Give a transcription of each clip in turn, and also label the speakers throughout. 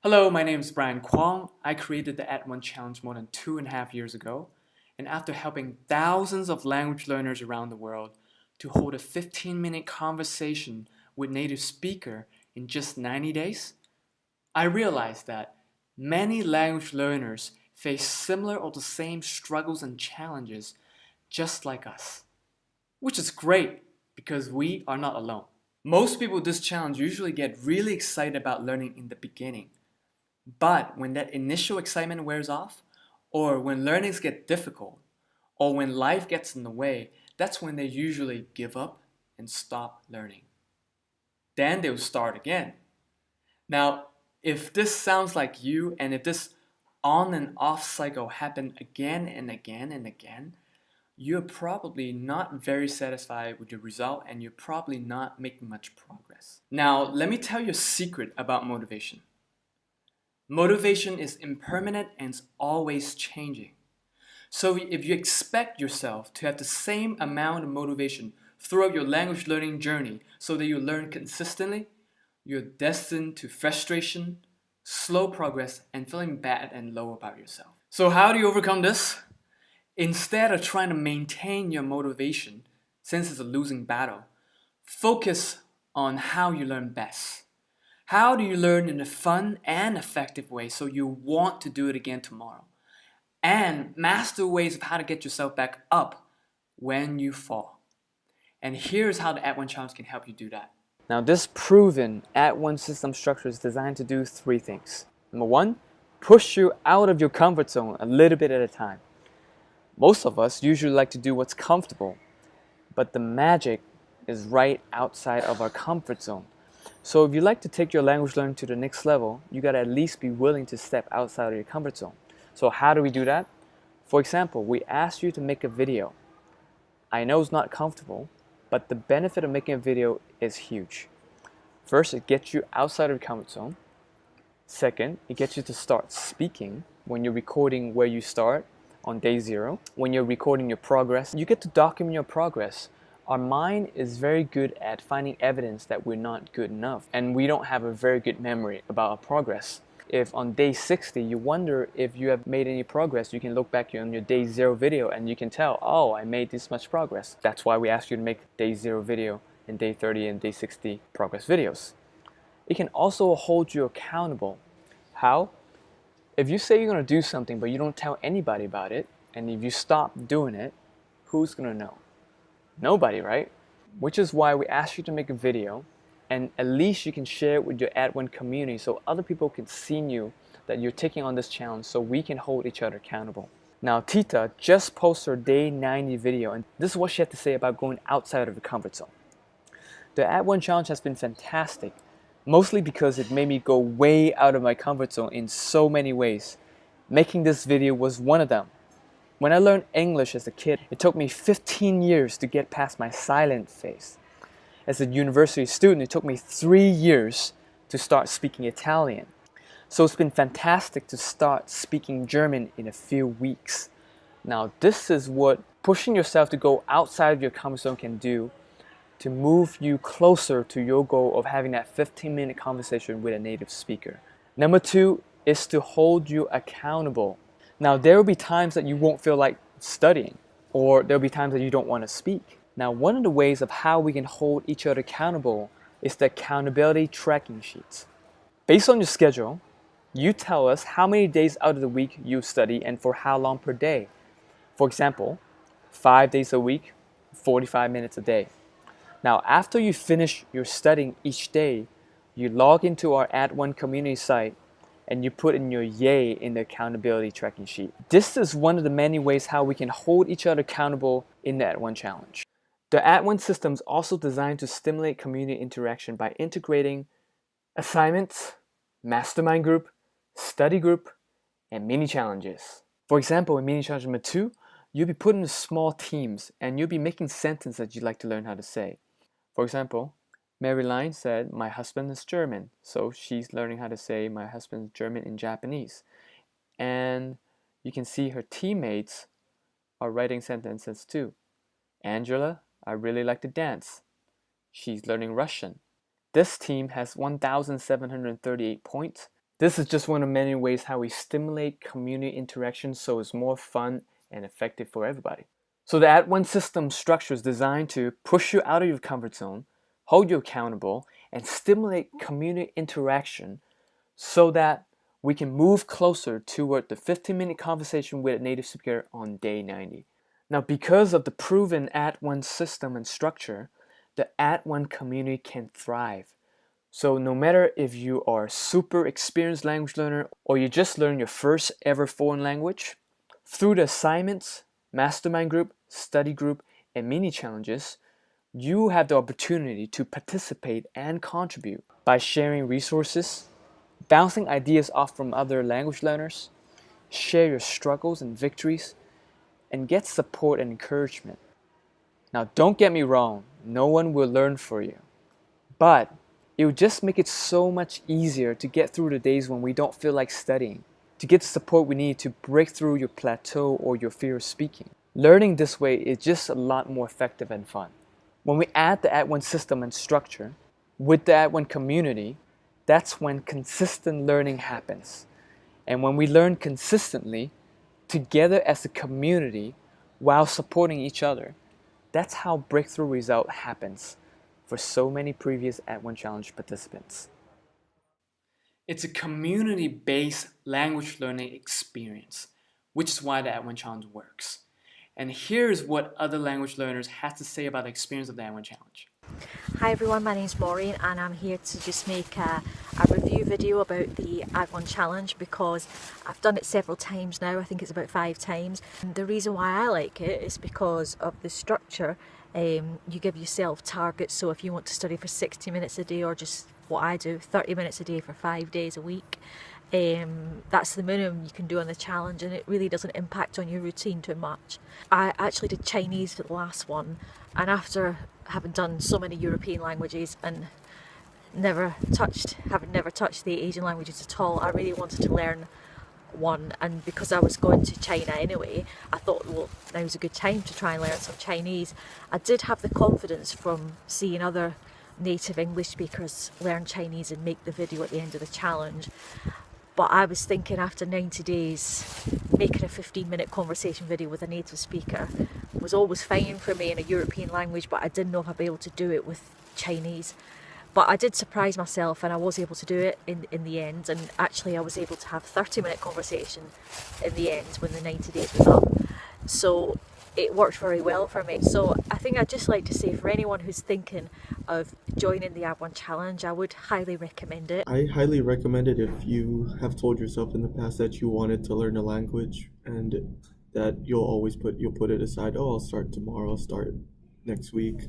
Speaker 1: Hello, my name is Brian Kwong. I created the Add1Challenge more than 2.5 years ago, and after helping thousands of language learners around the world to hold a 15-minute conversation with native speaker in just 90 days, I realized that many language learners face similar or the same struggles and challenges just like us, which is great because we are not alone. Most people with this challenge usually get really excited about learning in the beginning. But when that initial excitement wears off, or when learnings get difficult, or when life gets in the way, that's when they usually give up and stop learning. Then they'll start again. Now, if this sounds like you, and if this on and off cycle happen again and again and again, you're probably not very satisfied with your result and you're probably not making much progress. Now, let me tell you a secret about motivation. Motivation is impermanent and it's always changing. So if you expect yourself to have the same amount of motivation throughout your language learning journey so that you learn consistently, you're destined to frustration, slow progress, and feeling bad and low about yourself. So how do you overcome this? Instead of trying to maintain your motivation, since it's a losing battle, focus on how you learn best. How do you learn in a fun and effective way so you want to do it again tomorrow? And master ways of how to get yourself back up when you fall. And here's how the Add1Challenge can help you do that. Now, this proven Add1 system structure is designed to do three things. Number one, push you out of your comfort zone a little bit at a time. Most of us usually like to do what's comfortable, but the magic is right outside of our comfort zone. So if you like to take your language learning to the next level, you gotta at least be willing to step outside of your comfort zone. So how do we do that? For example, we ask you to make a video. I know it's not comfortable, but the benefit of making a video is huge. First, it gets you outside of your comfort zone. Second, it gets you to start speaking when you're recording where you start on day 0. When you're recording your progress, you get to document your progress. Our mind is very good at finding evidence that we're not good enough, and we don't have a very good memory about our progress. If on day 60 you wonder if you have made any progress, you can look back on your day 0 video and you can tell, oh, I made this much progress. That's why we ask you to make day 0 video and day 30 and day 60 progress videos. It can also hold you accountable. How? If you say you're going to do something but you don't tell anybody about it, and if you stop doing it, who's going to know? Nobody, right? Which is why we asked you to make a video, and at least you can share it with your Add1 community so other people can see you that you're taking on this challenge so we can hold each other accountable. Now, Tita just posted her day 90 video, and this is what she had to say about going outside of the comfort zone. The Add1Challenge has been fantastic, mostly because it made me go way out of my comfort zone in so many ways. Making this video was one of them. When I learned English as a kid, it took me 15 years to get past my silent phase. As a university student, it took me 3 years to start speaking Italian. So it's been fantastic to start speaking German in a few weeks. Now, this is what pushing yourself to go outside of your comfort zone can do to move you closer to your goal of having that 15-minute conversation with a native speaker. Number 2 is to hold you accountable. Now, there will be times that you won't feel like studying, or there will be times that you don't want to speak. Now, one of the ways of how we can hold each other accountable is the accountability tracking sheets. Based on your schedule, you tell us how many days out of the week you study and for how long per day. For example, 5 days a week, 45 minutes a day. Now, after you finish your studying each day, you log into our Add1 community site and you put in your yay in the accountability tracking sheet. This is one of the many ways how we can hold each other accountable in the Add1Challenge. The Add1 system is also designed to stimulate community interaction by integrating assignments, mastermind group, study group, and mini challenges. For example, in mini challenge number 2, you'll be put into small teams and you'll be making sentences that you'd like to learn how to say. For example, Mary Line said, my husband is German, so she's learning how to say my husband is German in Japanese. And you can see her teammates are writing sentences too. Angela, I really like to dance. She's learning Russian. This team has 1,738 points. This is just one of many ways how we stimulate community interaction so it's more fun and effective for everybody. So the Add1 system structure is designed to push you out of your comfort zone, hold you accountable, and stimulate community interaction so that we can move closer toward the 15-minute conversation with a native speaker on day 90. Now, because of the proven Add1 system and structure, the Add1 community can thrive. So no matter if you are a super experienced language learner or you just learned your first ever foreign language, through the assignments, mastermind group, study group, and mini challenges, you have the opportunity to participate and contribute by sharing resources, bouncing ideas off from other language learners, share your struggles and victories, and get support and encouragement. Now, don't get me wrong, no one will learn for you, but it will just make it so much easier to get through the days when we don't feel like studying, to get the support we need to break through your plateau or your fear of speaking. Learning this way is just a lot more effective and fun. When we add the Add1 system and structure with the Add1 community, that's when consistent learning happens. And when we learn consistently, together as a community, while supporting each other, that's how breakthrough result happens for so many previous Add1Challenge participants. It's a community-based language learning experience, which is why the Add1Challenge works. And here's what other language learners have to say about the experience of the Add1Challenge.
Speaker 2: Hi everyone, my name's Maureen and I'm here to just make a review video about the Add1Challenge because I've done it several times now. I think it's about 5 times. And the reason why I like it is because of the structure. You give yourself targets, so if you want to study for 60 minutes a day or just what I do, 30 minutes a day for 5 days a week, that's the minimum you can do on the challenge, and it really doesn't impact on your routine too much. I actually did Chinese for the last one, and after having done so many European languages and having never touched the Asian languages at all, I really wanted to learn one, and because I was going to China anyway, I thought, well, now was a good time to try and learn some Chinese. I did have the confidence from seeing other native English speakers learn Chinese and make the video at the end of the challenge, but I was thinking after 90 days making a 15-minute conversation video with a native speaker was always fine for me in a European language, but I didn't know if I'd be able to do it with Chinese. But I did surprise myself and I was able to do it in the end, and actually I was able to have a 30-minute conversation in the end when the 90 days was up. So it worked very well for me. So I think I'd just like to say, for anyone who's thinking of joining the Add1Challenge, I would highly recommend it.
Speaker 3: I highly recommend it if you have told yourself in the past that you wanted to learn a language and that you'll put it aside. Oh, I'll start tomorrow, I'll start next week.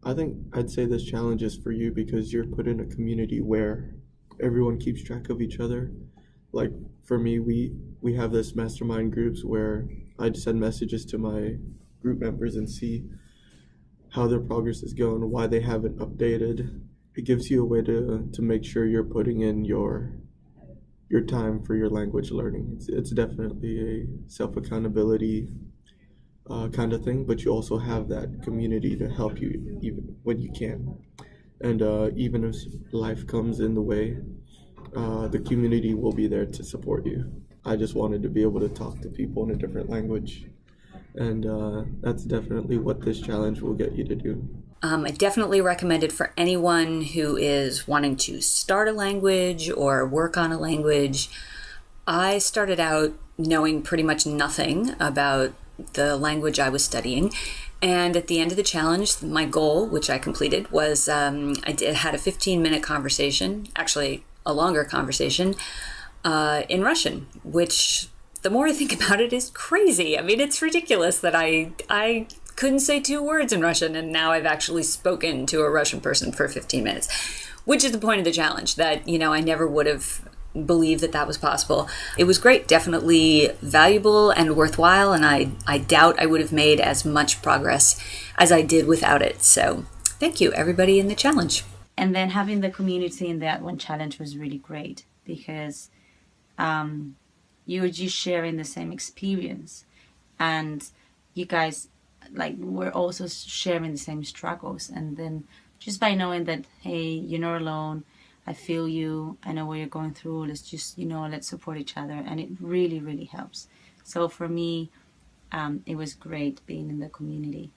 Speaker 3: I think I'd say this challenge is for you because you're put in a community where everyone keeps track of each other. Like for me, we have this mastermind groups where I'd send messages to my group members and see how their progress is going, why they haven't updated. It gives you a way to make sure you're putting in your time for your language learning. It's definitely a self-accountability kind of thing, but you also have that community to help you even when you can. And even if life comes in the way, the community will be there to support you. I just wanted to be able to talk to people in a different language, and that's definitely what this challenge will get you to do.
Speaker 4: I definitely recommend it for anyone who is wanting to start a language or work on a language. I started out knowing pretty much nothing about the language I was studying, and at the end of the challenge, my goal, which I completed, was had a 15-minute conversation, actually a longer conversation, in Russian, which, the more I think about it, is crazy. I mean, it's ridiculous that I couldn't say 2 words in Russian, and now I've actually spoken to a Russian person for 15 minutes, which is the point of the challenge, that, I never would have believed that was possible. It was great, definitely valuable and worthwhile, and I doubt I would have made as much progress as I did without it. So thank you, everybody in the challenge.
Speaker 5: And then having the community in that one challenge was really great because you were just sharing the same experience, and you guys were also sharing the same struggles. And then just by knowing that, hey, you're not alone, I feel you. I know what you're going through. Let's just, let's support each other. And it really, really helps. So for me, it was great being in the community.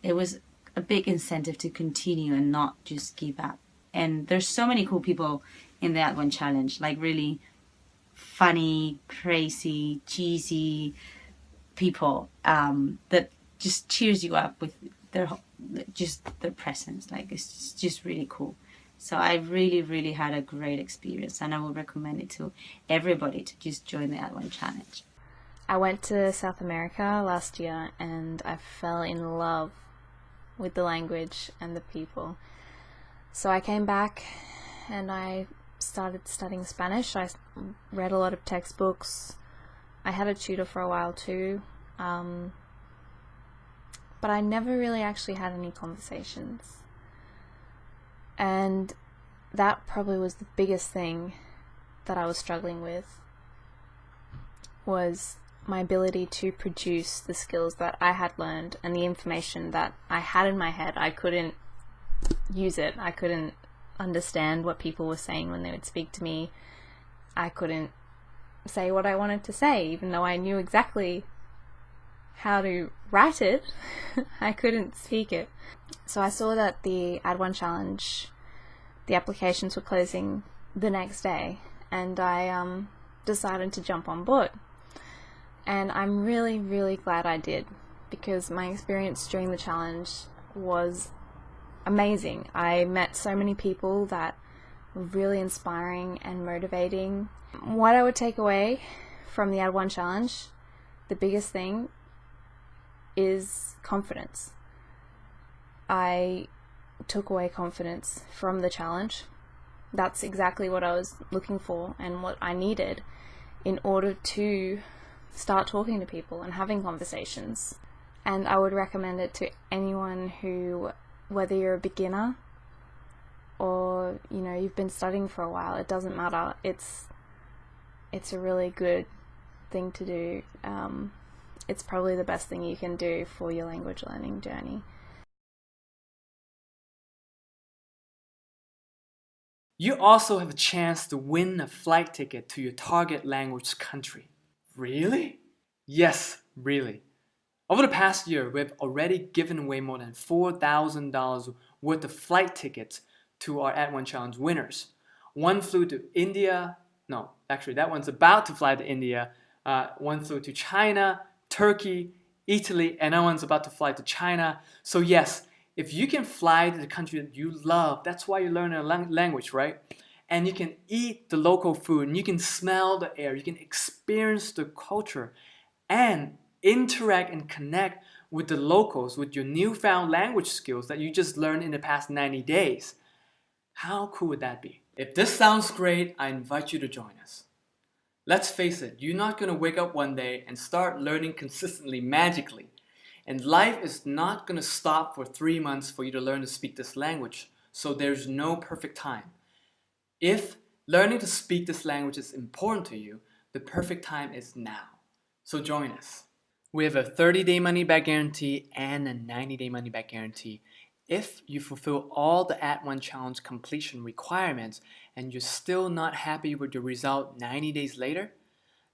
Speaker 5: It was a big incentive to continue and not just give up. And there's so many cool people in the Add1Challenge, like really funny, crazy, cheesy people that just cheers you up with their presence. Like it's just really cool. So I really, really had a great experience, and I would recommend it to everybody to just join the Add1Challenge.
Speaker 6: I went to South America last year and I fell in love with the language and the people. So I came back and I started studying Spanish. I read a lot of textbooks. I had a tutor for a while too. But I never really actually had any conversations. And that probably was the biggest thing that I was struggling with, was my ability to produce the skills that I had learned and the information that I had in my head. I couldn't use it. I couldn't understand what people were saying when they would speak to me. I couldn't say what I wanted to say, even though I knew exactly how to write it. I couldn't speak it. So I saw that the Add1Challenge, the applications were closing the next day, and I decided to jump on board. And I'm really, really glad I did, because my experience during the challenge was amazing. I met so many people that were really inspiring and motivating. What I would take away from the Add1Challenge, the biggest thing is confidence. I took away confidence from the challenge. That's exactly what I was looking for and what I needed in order to start talking to people and having conversations. And I would recommend it to anyone who, whether you're a beginner or you've been studying for a while, it doesn't matter. It's a really good thing to do. It's probably the best thing you can do for your language learning journey.
Speaker 1: You also have a chance to win a flight ticket to your target language country. Really? Yes, really. Over the past year, we've already given away more than $4,000 worth of flight tickets to our Add1Challenge winners. One flew to India. No, actually, that one's about to fly to India. One flew to China, Turkey, Italy, and that one's about to fly to China. So yes, if you can fly to the country that you love, that's why you learn a language, right? And you can eat the local food, and you can smell the air, you can experience the culture, and interact and connect with the locals with your newfound language skills that you just learned in the past 90 days. How cool would that be? If this sounds great, I invite you to join us. Let's face it, you're not going to wake up one day and start learning consistently magically. And life is not going to stop for 3 months for you to learn to speak this language. So there's no perfect time. If learning to speak this language is important to you, the perfect time is now. So join us. We have a 30-day money-back guarantee and a 90-day money-back guarantee. If you fulfill all the Add1Challenge completion requirements and you're still not happy with your result 90 days later,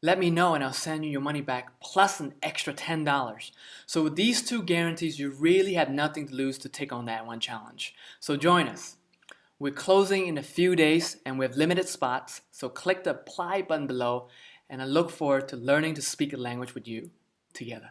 Speaker 1: let me know and I'll send you your money back plus an extra $10. So with these two guarantees, you really have nothing to lose to take on the Add1Challenge. So join us. We're closing in a few days and we have limited spots, so click the apply button below and I look forward to learning to speak a language with you together.